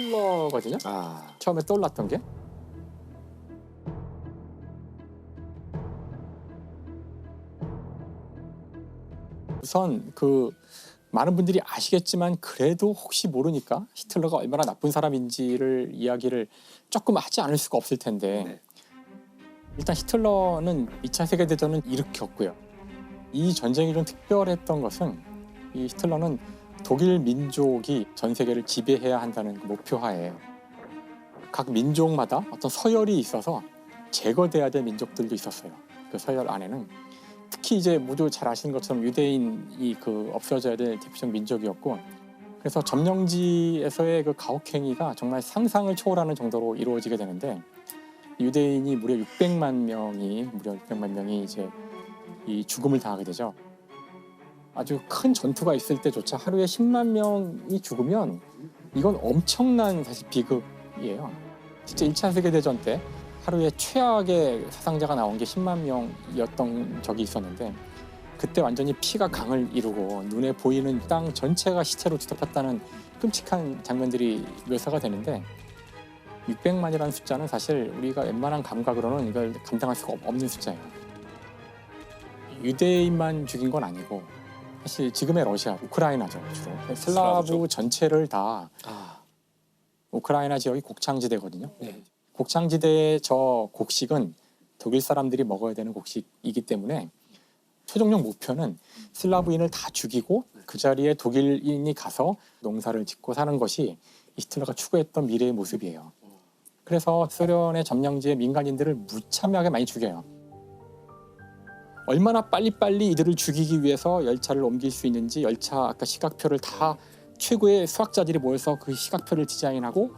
히틀러거든요. 처음에 떠올랐던 게. 우선 그 많은 분들이 아시겠지만 그래도 혹시 모르니까 히틀러가 얼마나 나쁜 사람인지를 이야기를 조금 하지 않을 수가 없을 텐데 네. 일단 히틀러는 2차 세계대전을 일으켰고요. 이 전쟁이 좀 특별했던 것은 이 히틀러는 독일 민족이 전 세계를 지배해야 한다는 그 목표하에 각 민족마다 어떤 서열이 있어서 제거돼야 될 민족들도 있었어요. 그 서열 안에는 특히 이제 모두 잘 아시는 것처럼 유대인이 그 없어져야 될 대표적 민족이었고, 그래서 점령지에서의 그 가혹행위가 정말 상상을 초월하는 정도로 이루어지게 되는데 유대인이 무려 600만 명이 이제 이 죽음을 당하게 되죠. 아주 큰 전투가 있을 때조차 하루에 10만 명이 죽으면 이건 엄청난 사실 비극이에요. 실제 1차 세계대전 때 하루에 최악의 사상자가 나온 게 10만 명이었던 적이 있었는데 그때 완전히 피가 강을 이루고 눈에 보이는 땅 전체가 시체로 뒤덮였다는 끔찍한 장면들이 묘사가 되는데 600만이라는 숫자는 사실 우리가 웬만한 감각으로는 이걸 감당할 수가 없는 숫자예요. 유대인만 죽인 건 아니고 사실 지금의 러시아, 우크라이나죠 주로. 슬라브 전체를 다 우크라이나 지역이 곡창지대거든요. 네. 곡창지대의 저 곡식은 독일 사람들이 먹어야 되는 곡식이기 때문에 최종적 목표는 슬라브인을 다 죽이고 그 자리에 독일인이 가서 농사를 짓고 사는 것이 히틀러가 추구했던 미래의 모습이에요. 그래서 소련의 점령지의 민간인들을 무참하게 많이 죽여요. 얼마나 빨리빨리 이들을 죽이기 위해서 열차를 옮길 수 있는지 열차 아까 시각표를 다 최고의 수학자들이 모여서 그 시각표를 디자인하고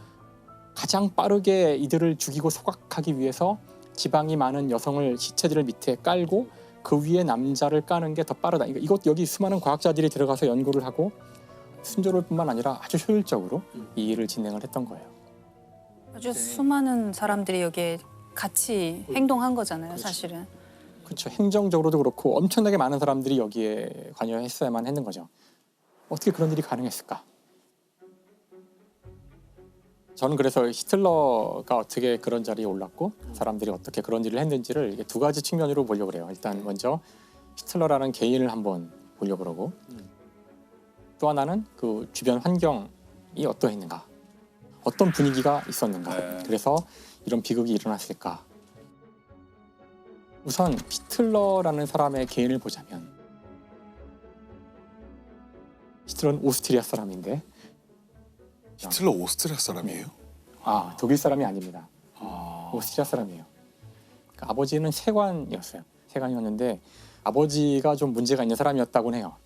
가장 빠르게 이들을 죽이고 소각하기 위해서 지방이 많은 여성을 시체들을 밑에 깔고 그 위에 남자를 까는 게 더 빠르다. 이것 여기 수많은 과학자들이 들어가서 연구를 하고 순조로울뿐만 아니라 아주 효율적으로 이 일을 진행을 했던 거예요. 아주 수많은 사람들이 여기에 같이 행동한 거잖아요, 사실은. 그렇죠. 행정적으로도 그렇고 엄청나게 많은 사람들이 여기에 관여했어야만 했는 거죠. 어떻게 그런 일이 가능했을까? 저는 그래서 히틀러가 어떻게 그런 자리에 올랐고 사람들이 어떻게 그런 일을 했는지를 이게 두 가지 측면으로 보려고 그래요. 일단 먼저 히틀러라는 개인을 한번 보려고 그러고 또 하나는 그 주변 환경이 어떠했는가, 어떤 분위기가 있었는가, 그래서 이런 비극이 일어났을까. 우선 히틀러라는 사람의 개인을 보자면 히틀러는 오스트리아 사람인데 히틀러 오스트리아 사람이에요? 독일 사람이 아닙니다. 오스트리아 사람이에요. 그러니까 아버지는 세관이었어요. 세관이었는데 아버지가 좀 문제가 있는 사람이었다고는 해요.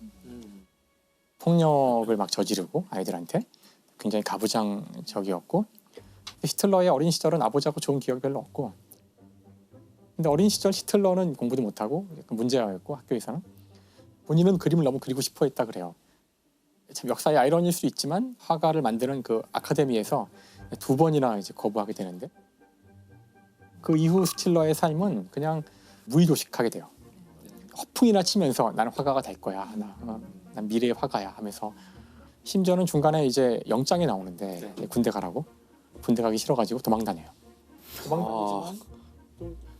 폭력을 막 저지르고 아이들한테 굉장히 가부장적이었고 히틀러의 어린 시절은 아버지하고 좋은 기억이 별로 없고 근데 어린 시절 히틀러는 공부도 못하고 문제아였고 학교에서는 본인은 그림을 너무 그리고 싶어 했다 그래요. 참 역사의 아이러니일 수 있지만 화가를 만드는 그 아카데미에서 2번이나 이제 거부하게 되는데 그 이후 스틸러의 삶은 그냥 무의도식하게 돼요. 허풍이나 치면서 나는 화가가 될 거야. 난 미래의 화가야 하면서 심지어는 중간에 이제 영장이 나오는데 군대 가라고 군대 가기 싫어가지고 도망다녀요.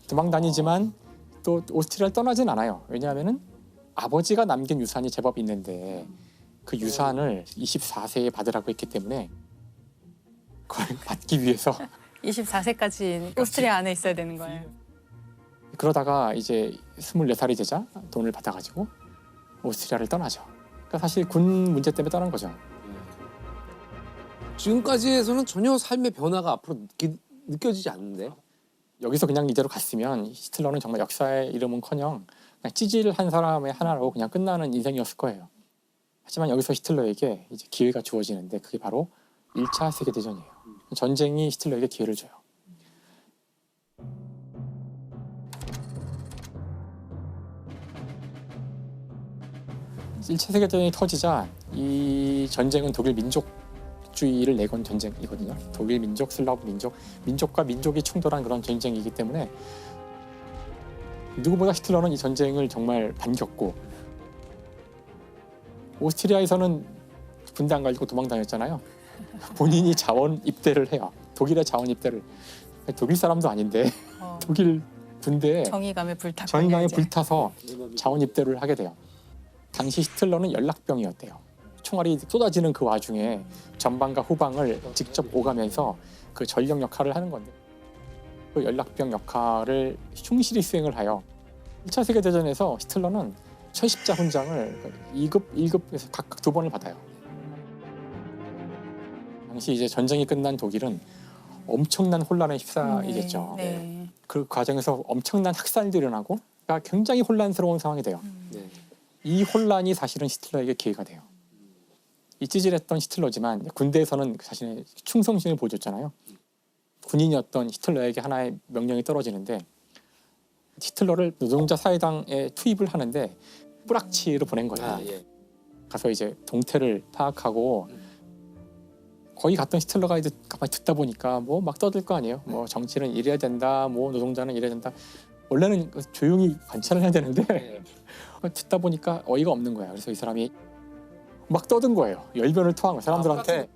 도망다니지만 또 오스트리아를 떠나진 않아요. 왜냐하면은 아버지가 남긴 유산이 제법 있는데 그 유산을 24세에 받으라고 했기 때문에 그걸 받기 위해서 24세까지 오스트리아 안에 있어야 되는 거예요. 그러다가 이제 24살이 되자 돈을 받아가지고 오스트리아를 떠나죠. 그러니까 사실 군 문제 때문에 떠난 거죠. 지금까지에서는 전혀 삶의 변화가 앞으로 느껴지지 않는데. 여기서 그냥 이대로 갔으면 히틀러는 정말 역사의 이름은커녕 그냥 찌질한 사람의 하나로 그냥 끝나는 인생이었을 거예요. 하지만 여기서 히틀러에게 이제 기회가 주어지는데 그게 바로 1차 세계대전이에요. 전쟁이 히틀러에게 기회를 줘요. 1차 세계대전이 터지자 이 전쟁은 독일 민족주의를 내건 전쟁이거든요. 독일 민족, 슬라브 민족, 민족과 민족이 충돌한 그런 전쟁이기 때문에 누구보다 히틀러는 이 전쟁을 정말 반겼고 오스트리아에서는 군대 안 가지고 도망 다녔잖아요. 본인이 자원 입대를 해요. 독일에 자원 입대를. 독일 사람도 아닌데 독일 군대에 정의감에 불탔고 정의감에 불타서 자원 입대를 하게 돼요. 당시 히틀러는 연락병이었대요. 총알이 쏟아지는 그 와중에 전방과 후방을 직접 오가면서 그 전력 역할을 하는 건데 그 연락병 역할을 충실히 수행을 하여 1차 세계대전에서 히틀러는 철십자 훈장을 2급, 1급에서 각각 2번을 받아요. 당시 이제 전쟁이 끝난 독일은 엄청난 혼란에 휩싸이겠죠. 네. 그 과정에서 엄청난 학살들이 일어나고 그러니까 굉장히 혼란스러운 상황이 돼요. 네. 이 혼란이 사실은 히틀러에게 기회가 돼요. 이 찌질했던 히틀러지만 군대에서는 자신의 충성심을 보여줬잖아요. 군인이었던 히틀러에게 하나의 명령이 떨어지는데 히틀러를 노동자 사회당에 투입을 하는데 뿌락치로 보낸 거예요. 아, 예. 가서 이제 동태를 파악하고 거기 갔던 히틀러가 이제 가만히 듣다 보니까 뭐 막 떠들 거 아니에요. 뭐 정치는 이래야 된다, 뭐 노동자는 이래야 된다. 원래는 조용히 관찰을 해야 되는데 네. 듣다 보니까 어이가 없는 거야. 그래서 이 사람이 막 떠든 거예요. 열변을 토한 거예요. 사람들한테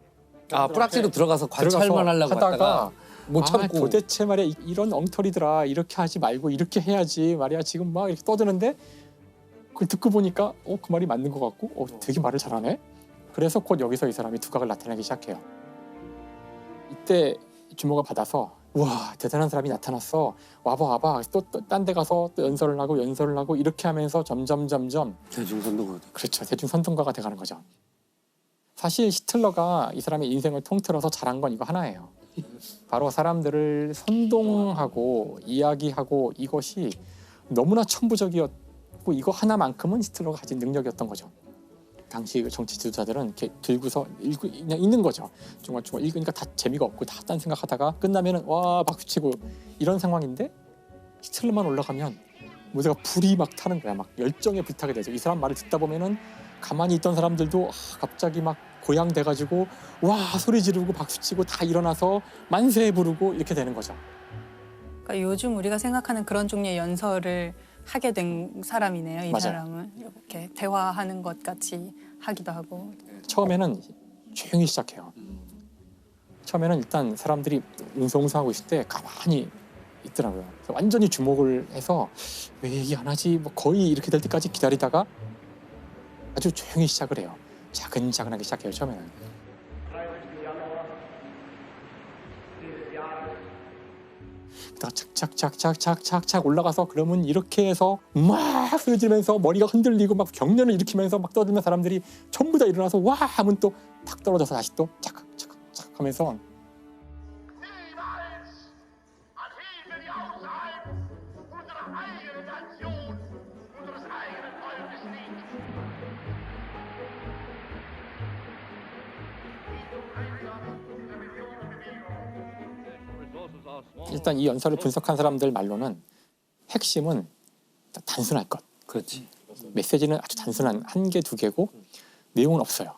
아, 뿌락지로 들어가서 관찰만 들어가서 하려고 하다가 하다가 못 참고. 도대체 말이야 이런 엉터리들아 이렇게 하지 말고 이렇게 해야지 말이야 지금 막 이렇게 떠드는데 그걸 듣고 보니까 그 말이 맞는 것 같고 되게 말을 잘하네. 그래서 곧 여기서 이 사람이 두각을 나타내기 시작해요. 이때 주목을 받아서 와 대단한 사람이 나타났어 와봐 또 딴 데 가서 또 연설을 하고 이렇게 하면서 점점 대중선동가. 그렇죠 대중선동가가 돼가는 거죠. 사실 히틀러가 이 사람의 인생을 통틀어서 잘한 건 이거 하나예요. 바로 사람들을 선동하고 이야기하고 이것이 너무나 천부적이었고 이거 하나만큼은 히틀러가 가진 능력이었던 거죠. 당시 정치 지도자들은 이렇게 들고서 그냥 읽는 거죠. 중간중간 읽으니까 다 재미가 없고 다 딴 생각하다가 끝나면은 와 박수치고 이런 상황인데 히틀러만 올라가면 무대가 불이 막 타는 거야. 막 열정에 불타게 되죠. 이 사람 말을 듣다 보면은 가만히 있던 사람들도 갑자기 막 고양돼가지고 와 소리 지르고 박수치고 다 일어나서 만세 부르고 이렇게 되는 거죠. 그러니까 요즘 우리가 생각하는 그런 종류의 연설을 하게 된 사람이네요. 이 맞아요. 사람은 이렇게 대화하는 것 같이 하기도 하고. 처음에는 조용히 시작해요. 처음에는 일단 사람들이 웅성웅성하고 있을 때 가만히 있더라고요. 그래서 완전히 주목을 해서 왜 얘기 안 하지? 뭐 거의 이렇게 될 때까지 기다리다가 아주 조용히 시작을 해요. 차근차근하게 시작해요. 처음에는. 그다가 착착착착착착착 올라가서 그러면 이렇게 해서 막 소리 지르면서 머리가 흔들리고 막 경련을 일으키면서 막 떠들면 사람들이 전부 다 일어나서 와 하면 또 탁 떨어져서 다시 또 착착착착 하면서 일단 이 연설을 분석한 사람들 말로는 핵심은 단순할 것. 그렇지. 메시지는 아주 단순한 한 개, 두 개고 내용은 없어요.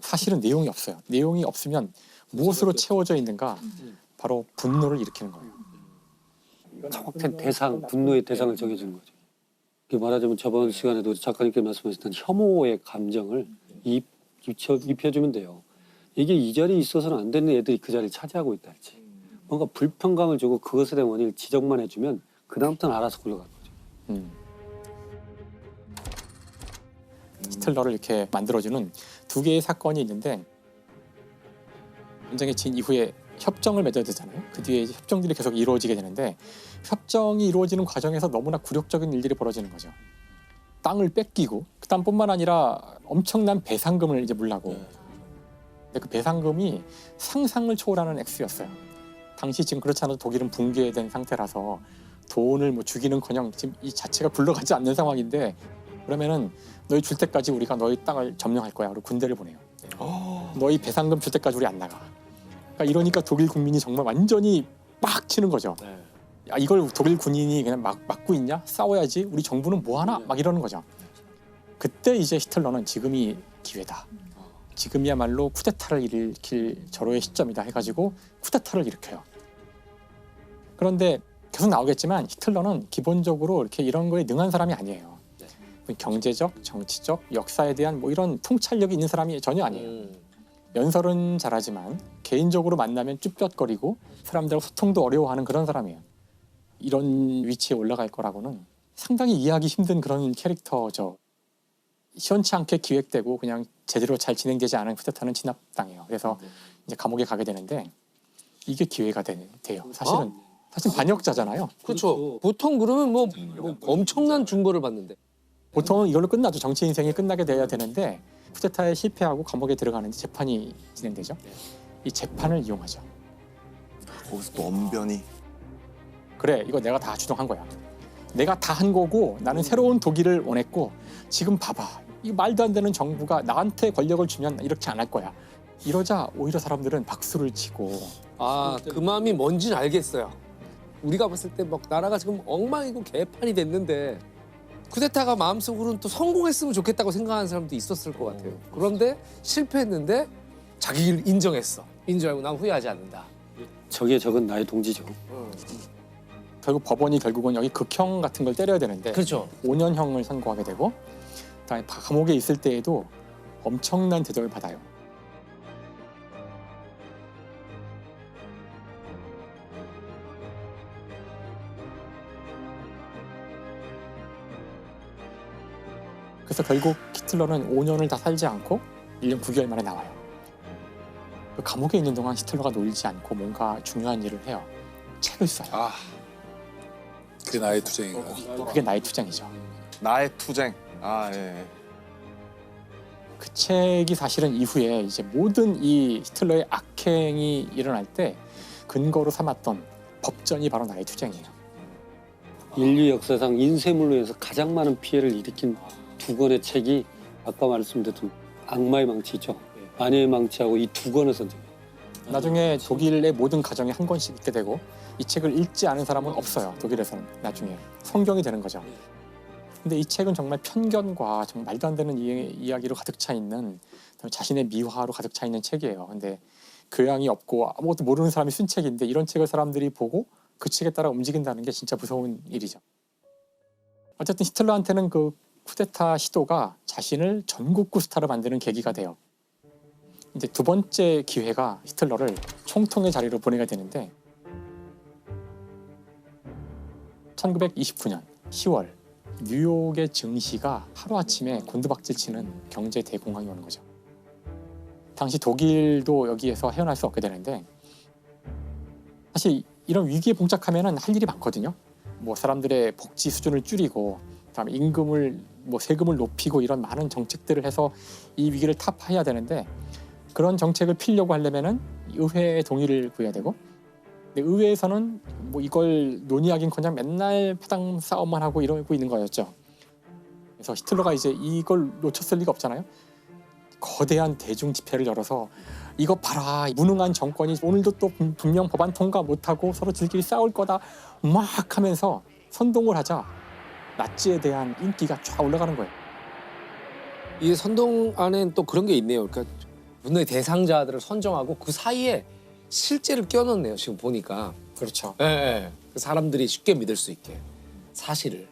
사실은 내용이 없어요. 내용이 없으면 무엇으로 채워져 있는가? 바로 분노를 일으키는 거예요. 정확한 대상, 분노의 대상을 정해주는 거죠. 이게 말하자면 저번 시간에도 작가님께 말씀하셨던 혐오의 감정을 입혀주면 돼요. 이게 이 자리에 있어서는 안 되는 애들이 그 자리를 차지하고 있다 할지. 뭔가 불편감을 주고 그것에 대한 원인을 지적만 해주면 그 다음부터는 알아서 굴러가는 거죠. 히틀러를 이렇게 만들어주는 두 개의 사건이 있는데 전쟁이 진 이후에 협정을 맺어야 되잖아요. 그 뒤에 이제 협정들이 계속 이루어지게 되는데 협정이 이루어지는 과정에서 너무나 굴욕적인 일들이 벌어지는 거죠. 땅을 뺏기고 그다음뿐만 아니라 엄청난 배상금을 이제 물라고. 근데 그 배상금이 상상을 초월하는 액수였어요. 당시 지금 그렇지 않아도 독일은 붕괴된 상태라서 돈을 뭐 주기는커녕 지금 이 자체가 굴러가지 않는 상황인데 그러면은 너희 줄 때까지 우리가 너희 땅을 점령할 거야. 그리고 군대를 보내요. 너희 배상금 줄 때까지 우리 안 나가. 그러니까 이러니까 독일 국민이 정말 완전히 빡 치는 거죠. 야, 이걸 독일 군인이 그냥 막고 있냐? 싸워야지. 우리 정부는 뭐 하나? 막 이러는 거죠. 그때 이제 히틀러는 지금이 기회다. 지금이야말로 쿠데타를 일으킬 절호의 시점이다 해가지고 쿠데타를 일으켜요. 그런데 계속 나오겠지만 히틀러는 기본적으로 이렇게 이런 거에 능한 사람이 아니에요. 경제적, 정치적, 역사에 대한 뭐 이런 통찰력이 있는 사람이 전혀 아니에요. 연설은 잘하지만 개인적으로 만나면 쭈뼛거리고 사람들하고 소통도 어려워하는 그런 사람이에요. 이런 위치에 올라갈 거라고는 상당히 이해하기 힘든 그런 캐릭터죠. 시원치 않게 기획되고 그냥 제대로 잘 진행되지 않은 쿠데타는 진압당해요. 그래서 이제 감옥에 가게 되는데 이게 기회가 돼요. 사실은 사실 반역자잖아요. 그렇죠. 보통 그러면 뭐 엄청난 중벌을 받는데. 보통은 이걸로 끝나죠. 정치 인생이 끝나게 돼야 되는데 쿠데타에 실패하고 감옥에 들어가는데 재판이 진행되죠. 이 재판을 이용하죠. 거기서 또 언변이. 그래, 이거 내가 다 주동한 거야. 내가 다 한 거고 나는 새로운 독일을 원했고 지금 봐봐. 이 말도 안 되는 정부가 나한테 권력을 주면 이렇게 안 할 거야. 이러자 오히려 사람들은 박수를 치고 그 마음이 뭔지는 알겠어요. 우리가 봤을 때 막 나라가 지금 엉망이고 개판이 됐는데 쿠데타가 마음속으로는 또 성공했으면 좋겠다고 생각하는 사람도 있었을 것 같아요. 그런데 실패했는데 자기를 인정했어. 인정하고 난 후회하지 않는다. 적의 적은 나의 동지죠. 결국 법원이 결국은 여기 극형 같은 걸 때려야 되는데 그렇죠. 5년형을 선고하게 되고 그다음에 감옥에 있을 때에도 엄청난 대접을 받아요. 그래서 결국 히틀러는 5년을 다 살지 않고 1년 9개월 만에 나와요. 그 감옥에 있는 동안 히틀러가 놀지 않고 뭔가 중요한 일을 해요. 책을 써요. 아, 그게 나의 투쟁인가? 그게 나의 투쟁이죠. 나의 투쟁. 아, 예. 그 책이 사실은 이후에 이제 모든 이 히틀러의 악행이 일어날 때 근거로 삼았던 법전이 바로 나의 투쟁이에요. 인류 역사상 인쇄물로 해서 가장 많은 피해를 일으킨 두 권의 책이 아까 말씀드렸던 악마의 망치죠. 아내의 망치하고 이 두 권을 선정해요. 나중에 독일의 모든 가정에 한 권씩 읽게 되고 이 책을 읽지 않은 사람은 없어요. 독일에서는 나중에 성경이 되는 거죠. 근데 이 책은 정말 편견과 정말 말도 안 되는 이야기로 가득 차 있는 자신의 미화로 가득 차 있는 책이에요. 근데 교양이 없고 아무것도 모르는 사람이 쓴 책인데 이런 책을 사람들이 보고 그 책에 따라 움직인다는 게 진짜 무서운 일이죠. 어쨌든 히틀러한테는 그 쿠데타 시도가 자신을 전국구 스타로 만드는 계기가 돼요. 이제 두 번째 기회가 히틀러를 총통의 자리로 보내게 되는데 1929년 10월 뉴욕의 증시가 하루아침에 곤두박질치는 경제 대공황이 오는 거죠. 당시 독일도 여기에서 헤어날 수 없게 되는데 사실 이런 위기에 봉착하면 할 일이 많거든요. 뭐 사람들의 복지 수준을 줄이고 그다음에 임금을 세금을 높이고 이런 많은 정책들을 해서 이 위기를 타파해야 되는데 그런 정책을 피려고 하려면은 의회의 동의를 구해야 되고 근데 의회에서는 이걸 논의하긴커녕 맨날 파당 싸움만 하고 이러고 있는 거였죠. 그래서 히틀러가 이제 이걸 놓쳤을 리가 없잖아요. 거대한 대중 집회를 열어서 이거 봐라 무능한 정권이 오늘도 또 분명 법안 통과 못하고 서로 지들끼리 싸울 거다 막 하면서 선동을 하자 나치에 대한 인기가 쫙 올라가는 거예요. 이 선동 안엔 또 그런 게 있네요. 그러니까 분노의 대상자들을 선정하고 그 사이에 실제를 껴넣네요. 지금 보니까. 그렇죠. 예. 그 사람들이 쉽게 믿을 수 있게 사실을.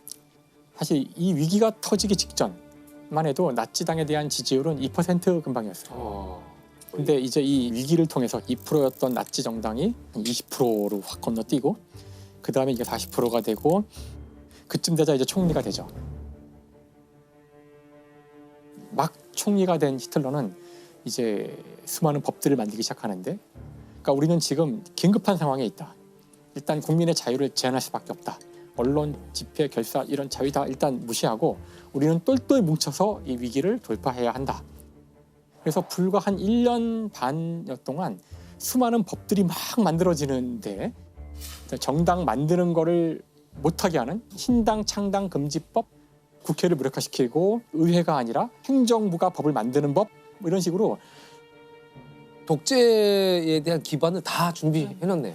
사실 이 위기가 터지기 직전만 해도 나치당에 대한 지지율은 2% 근방이었어요. 근데 이제 이 위기를 통해서 2%였던 나치 정당이 한 20%로 확 건너뛰고 그 다음에 이게 40%가 되고 그쯤 되자 이제 총리가 되죠. 막 총리가 된 히틀러는 이제 수많은 법들을 만들기 시작하는데 그러니까 우리는 지금 긴급한 상황에 있다. 일단 국민의 자유를 제한할 수밖에 없다. 언론, 집회, 결사 이런 자유 다 일단 무시하고 우리는 똘똘 뭉쳐서 이 위기를 돌파해야 한다. 그래서 불과 한 1년 반여 동안 수많은 법들이 막 만들어지는데 정당 만드는 거를 못하게 하는 신당 창당 금지법, 국회를 무력화시키고 의회가 아니라 행정부가 법을 만드는 법 이런 식으로 독재에 대한 기반을 다 준비해놨네요.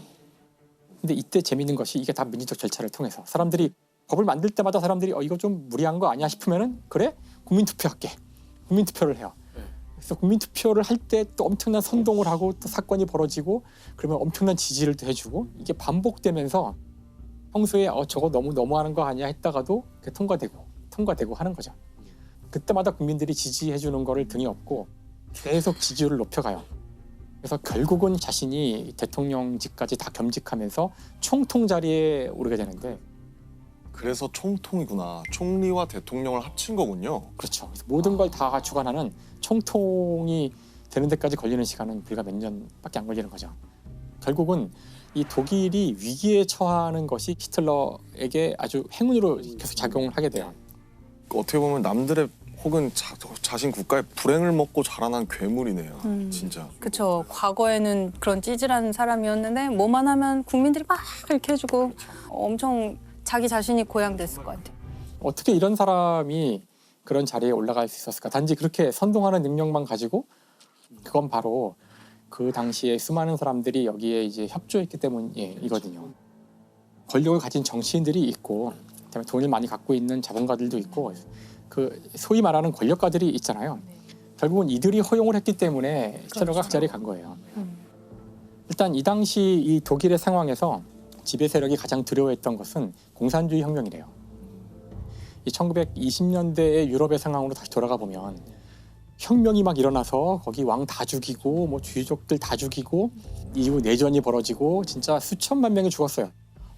근데 이때 재미있는 것이 이게 다 민주적 절차를 통해서 사람들이 법을 만들 때마다 사람들이 이거 좀 무리한 거 아니야 싶으면은 그래 국민투표할게. 국민투표를 해요. 그래서 국민투표를 할 때 또 엄청난 선동을 하고 또 사건이 벌어지고 그러면 엄청난 지지를 또 해주고 이게 반복되면서 평소에 저거 너무하는 거 아니야 했다가도 통과되고 하는 거죠. 그때마다 국민들이 지지해주는 거를 등에 업고 계속 지지율을 높여가요. 그래서 결국은 자신이 대통령직까지 다 겸직하면서 총통 자리에 오르게 되는데 그래서 총통이구나. 총리와 대통령을 합친 거군요. 그렇죠. 그래서 모든 걸 다 주관하는 총통이 되는 데까지 걸리는 시간은 불과 몇 년밖에 안 걸리는 거죠. 결국은 이 독일이 위기에 처하는 것이 히틀러에게 아주 행운으로 계속 작용을 하게 돼요. 어떻게 보면 남들의 혹은 자신 국가의 불행을 먹고 자라난 괴물이네요. 진짜. 그렇죠. 과거에는 그런 찌질한 사람이었는데 뭐만 하면 국민들이 막 이렇게 해주고 엄청 자기 자신이 고양됐을 것 같아요. 어떻게 이런 사람이 그런 자리에 올라갈 수 있었을까? 단지 그렇게 선동하는 능력만 가지고 그건 바로 그 당시에 수많은 사람들이 여기에 이제 협조했기 때문이거든요. 권력을 가진 정치인들이 있고, 그다음에 돈을 많이 갖고 있는 자본가들도 있고, 그 소위 말하는 권력가들이 있잖아요. 결국은 이들이 허용을 했기 때문에 히틀러가 그 자리에 간 거예요. 일단 이 당시 이 독일의 상황에서 지배 세력이 가장 두려워했던 것은 공산주의 혁명이래요. 이 1920년대의 유럽의 상황으로 다시 돌아가 보면 혁명이 막 일어나서 거기 왕 다 죽이고 뭐 주의족들 다 죽이고 이후 내전이 벌어지고 진짜 수천만 명이 죽었어요.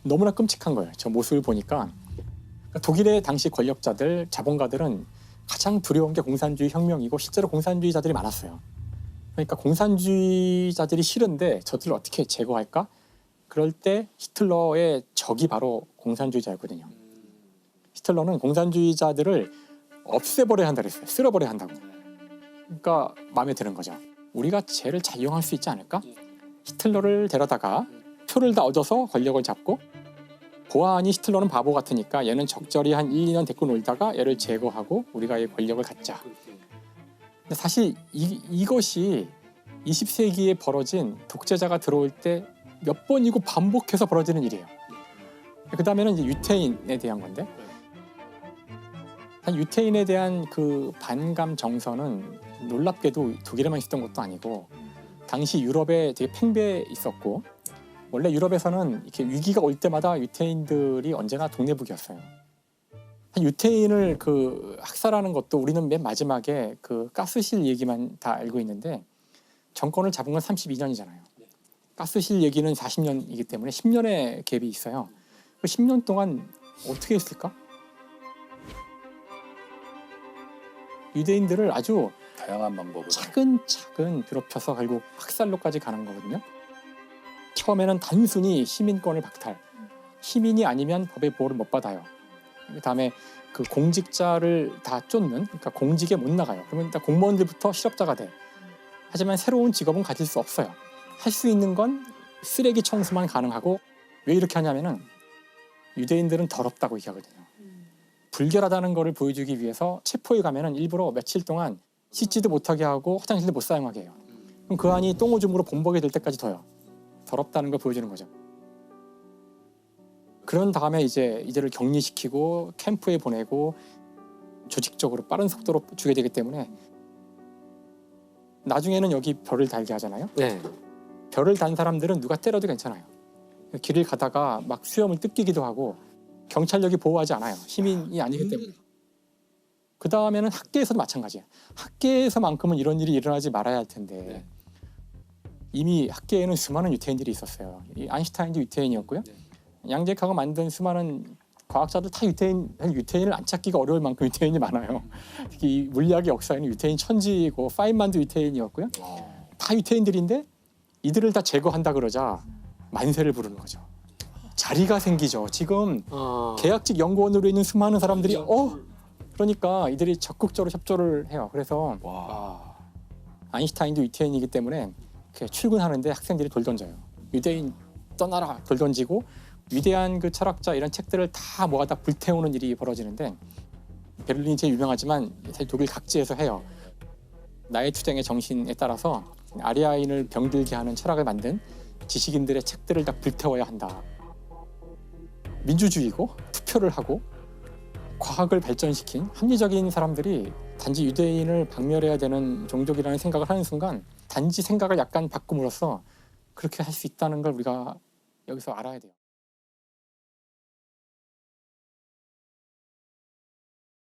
너무나 끔찍한 거예요. 저 모습을 보니까 독일의 당시 권력자들, 자본가들은 가장 두려운 게 공산주의 혁명이고 실제로 공산주의자들이 많았어요. 그러니까 공산주의자들이 싫은데 저들을 어떻게 제거할까? 그럴 때 히틀러의 적이 바로 공산주의자였거든요. 히틀러는 공산주의자들을 없애버려야 한다 그랬어요. 쓸어버려야 한다고. 그러니까 마음에 드는 거죠. 우리가 쟤를 잘 이용할 수 있지 않을까? 히틀러를 데려다가 표를 다 얻어서 권력을 잡고 보아하니 히틀러는 바보 같으니까 얘는 적절히 한 1, 2년 데리고 놀다가 얘를 제거하고 우리가 이 권력을 갖자. 근데 사실 이것이 20세기에 벌어진 독재자가 들어올 때 몇 번이고 반복해서 벌어지는 일이에요. 그 다음에는 이제 유태인에 대한 건데 유태인에 대한 그 반감 정서는 놀랍게도 독일에만 있었던 것도 아니고 당시 유럽에 되게 팽배해 있었고 원래 유럽에서는 이렇게 위기가 올 때마다 유태인들이 언제나 독내북이었어요. 유태인을 그 학살하는 것도 우리는 맨 마지막에 그 가스실 얘기만 다 알고 있는데 정권을 잡은 건 32년이잖아요. 가스실 얘기는 40년이기 때문에 10년의 갭이 있어요. 그 10년 동안 어떻게 했을까? 유대인들을 아주 다양한 방법으로. 차근차근 괴롭혀서 결국 학살로까지 가는 거거든요. 처음에는 단순히 시민권을 박탈. 시민이 아니면 법의 보호를 못 받아요. 그다음에 그 공직자를 다 쫓는, 그러니까 공직에 못 나가요. 그러면 일단 공무원들부터 실업자가 돼. 하지만 새로운 직업은 가질 수 없어요. 할 수 있는 건 쓰레기 청소만 가능하고 왜 이렇게 하냐면은 유대인들은 더럽다고 얘기하거든요. 불결하다는 거를 보여주기 위해서 체포에 가면은 일부러 며칠 동안 씻지도 못하게 하고 화장실도 못 사용하게 해요. 그럼 그 안이 똥오줌으로 범벅이 될 때까지 둬요. 더럽다는 걸 보여주는 거죠. 그런 다음에 이제 이들을 격리시키고 캠프에 보내고 조직적으로 빠른 속도로 주게 되기 때문에 나중에는 여기 별을 달게 하잖아요. 네. 별을 단 사람들은 누가 때려도 괜찮아요. 길을 가다가 막 수염을 뜯기기도 하고 경찰력이 보호하지 않아요. 시민이 아니기 때문에. 그 다음에는 학계에서도 마찬가지예요. 학계에서만큼은 이런 일이 일어나지 말아야 할 텐데 이미 학계에는 수많은 유태인들이 있었어요. 이 아인슈타인도 유태인이었고요. 양제카가 만든 수많은 과학자들 다 유태인을 안 찾기가 어려울 만큼 유태인이 많아요. 특히 이 물리학의 역사에는 유태인 천지이고 파인만도 유태인이었고요. 다 유태인들인데 이들을 다 제거한다 그러자 만세를 부르는 거죠. 자리가 생기죠. 지금 계약직 연구원으로 있는 수많은 사람들이 그러니까 이들이 적극적으로 협조를 해요. 그래서 아인슈타인도 유태인이기 때문에 이렇게 출근하는데 학생들이 돌 던져요. 유대인 떠나라 돌 던지고 위대한 그 철학자 이런 책들을 다 모아다 불태우는 일이 벌어지는데 베를린이 제일 유명하지만 사실 독일 각지에서 해요. 나의 투쟁의 정신에 따라서 아리아인을 병들게 하는 철학을 만든 지식인들의 책들을 다 불태워야 한다. 민주주의고 투표를 하고 과학을 발전시킨 합리적인 사람들이 단지 유대인을 박멸해야 되는 종족이라는 생각을 하는 순간 단지 생각을 약간 바꿈으로써 그렇게 할 수 있다는 걸 우리가 여기서 알아야 돼요.